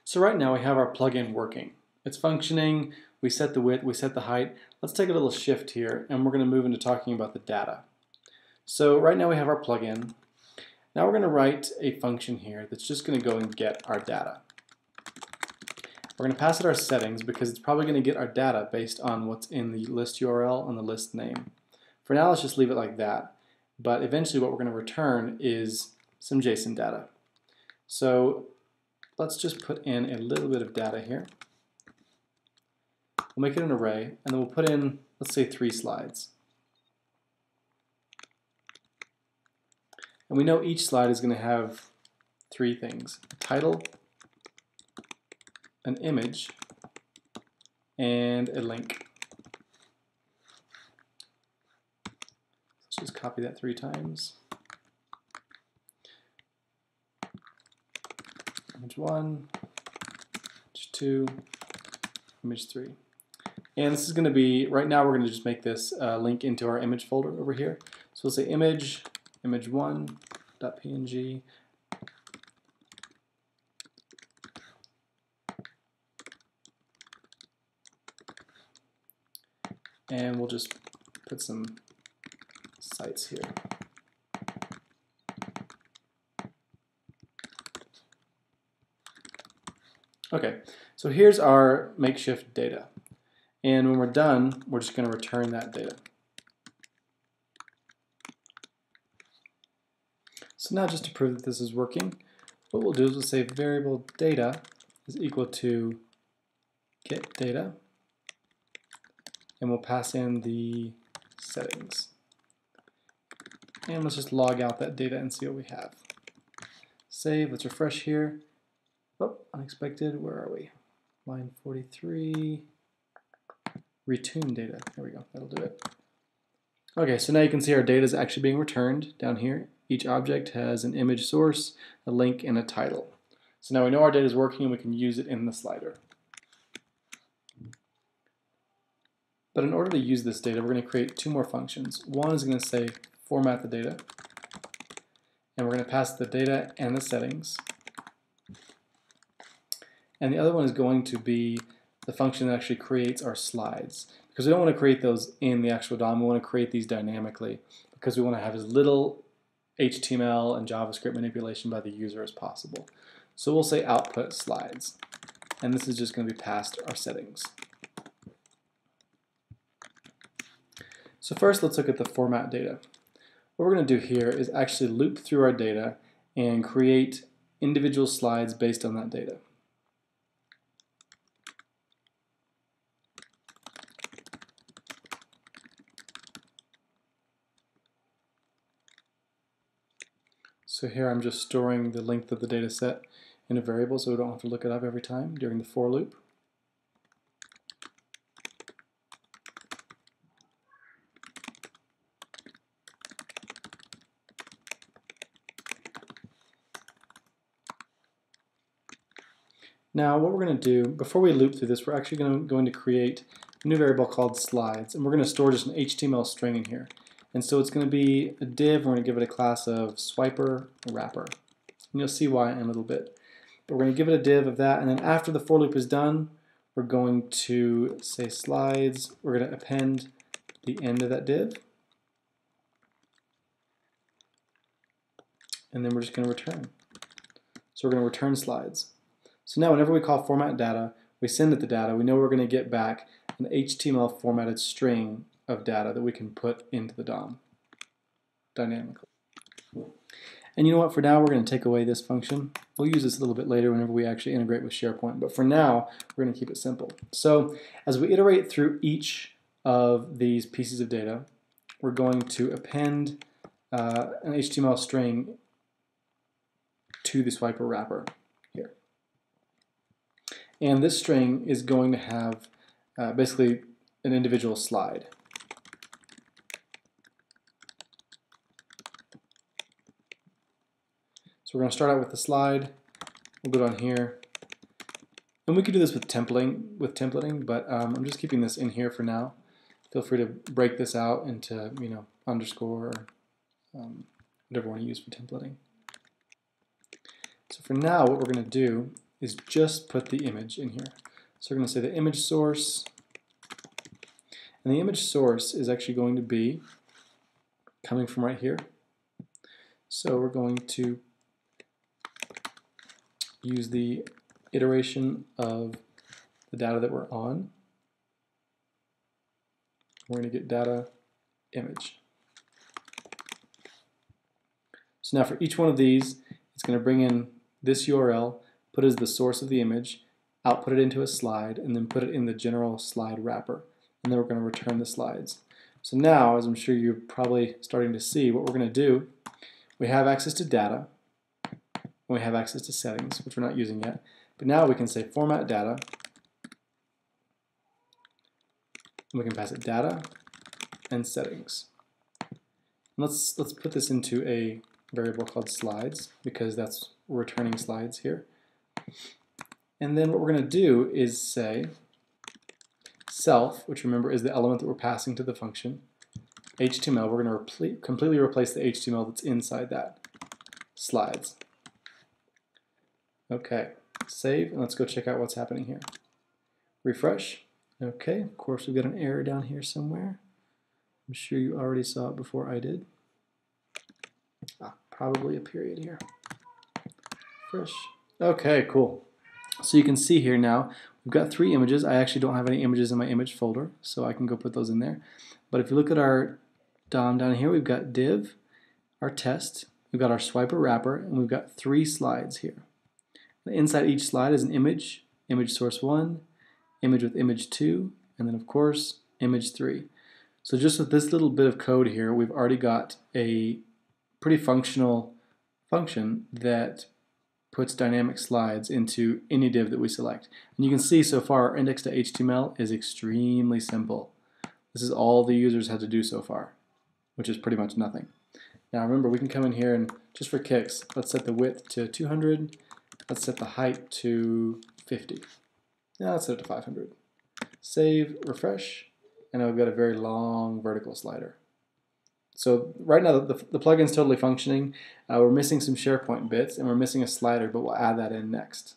So right now we have our plugin working. It's functioning, we set the width, we set the height. Let's take a little shift here and we're going to move into talking about the data. So right now we have our plugin. Now we're going to write a function here that's just going to go and get our data. We're going to pass it our settings because it's probably going to get our data based on what's in the list URL and the list name. For now, let's just leave it like that. But eventually what we're going to return is some JSON data. So let's just put in a little bit of data here. We'll make it an array, and then we'll put in, let's say, 3 slides. And we know each slide is going to have 3 things: a title, an image, and a link. Let's just copy that 3 times. Image 1, image 2, image 3. And this is going to be, right now we're going to just make this link into our image folder over here. So we'll say image, image1.png, and we'll just put some sites here. Okay, so here's our makeshift data. And when we're done, we're just going to return that data. So now just to prove that this is working, what we'll do is we'll say variable data is equal to get data, and we'll pass in the settings. And let's just log out that data and see what we have. Save, let's refresh here. Oh, unexpected, where are we? Line 43, retune data. There we go, that'll do it. Okay, so now you can see our data is actually being returned down here. Each object has an image source, a link, and a title. So now we know our data is working and we can use it in the slider. But in order to use this data, we're going to create 2 more functions. One is going to say format the data, and we're going to pass the data and the settings. And the other one is going to be the function that actually creates our slides. Because we don't want to create those in the actual DOM, we want to create these dynamically because we want to have as little HTML and JavaScript manipulation by the user as possible. So we'll say output slides, and this is just going to be past our settings. So first let's look at the format data. What we're going to do here is actually loop through our data and create individual slides based on that data. So here I'm just storing the length of the data set in a variable so we don't have to look it up every time during the for loop. Now what we're going to do, before we loop through this, we're actually going to create a new variable called slides, and we're going to store just an HTML string in here. And so it's going to be a div, we're going to give it a class of swiper wrapper. And you'll see why in a little bit. But we're going to give it a div of that, and then after the for loop is done, we're going to say slides, we're going to append the end of that div, and then we're just going to return. So we're going to return slides. So now whenever we call format data, we send it the data, we know we're going to get back an HTML formatted string of data that we can put into the DOM dynamically. And you know what, for now we're going to take away this function. We'll use this a little bit later whenever we actually integrate with SharePoint, but for now we're going to keep it simple. So as we iterate through each of these pieces of data, we're going to append an HTML string to the swiper wrapper here. And this string is going to have basically an individual slide. So we're going to start out with the slide. We'll go down here. And we could do this with templating, but I'm just keeping this in here for now. Feel free to break this out into, underscore or whatever you want to use for templating. So for now, what we're going to do is just put the image in here. So we're going to say the image source, and the image source is actually going to be coming from right here. So we're going to use the iteration of the data that we're on. We're going to get data image. So now for each one of these, it's going to bring in this URL, put it as the source of the image, output it into a slide, and then put it in the general slide wrapper. And then we're going to return the slides. So now, as I'm sure you're probably starting to see, what we're going to do, we have access to data, and we have access to settings, which we're not using yet. But now we can say format data, and we can pass it data and settings. And let's put this into a variable called slides, because we're returning slides here. And then what we're going to do is say self, which remember is the element that we're passing to the function, HTML. We're going to completely replace the HTML that's inside that, slides. Okay, save, and let's go check out what's happening here. Refresh. Okay, of course we've got an error down here somewhere. I'm sure you already saw it before I did. Probably a period here. Refresh. Okay, cool. So you can see here now, we've got 3 images. I actually don't have any images in my image folder, so I can go put those in there. But if you look at our DOM down here, we've got div, our test, we've got our swiper wrapper, and we've got 3 slides here. Inside each slide is an image, image source 1, image with image 2, and then of course, image 3. So just with this little bit of code here, we've already got a pretty functional function that puts dynamic slides into any div that we select. And you can see so far our index.html is extremely simple. This is all the users had to do so far, which is pretty much nothing. Now remember, we can come in here and just for kicks, let's set the width to 200, let's set the height to 50. Now let's set it to 500. Save, refresh, and now we've got a very long vertical slider. So right now the plugin's totally functioning. We're missing some SharePoint bits and we're missing a slider, but we'll add that in next.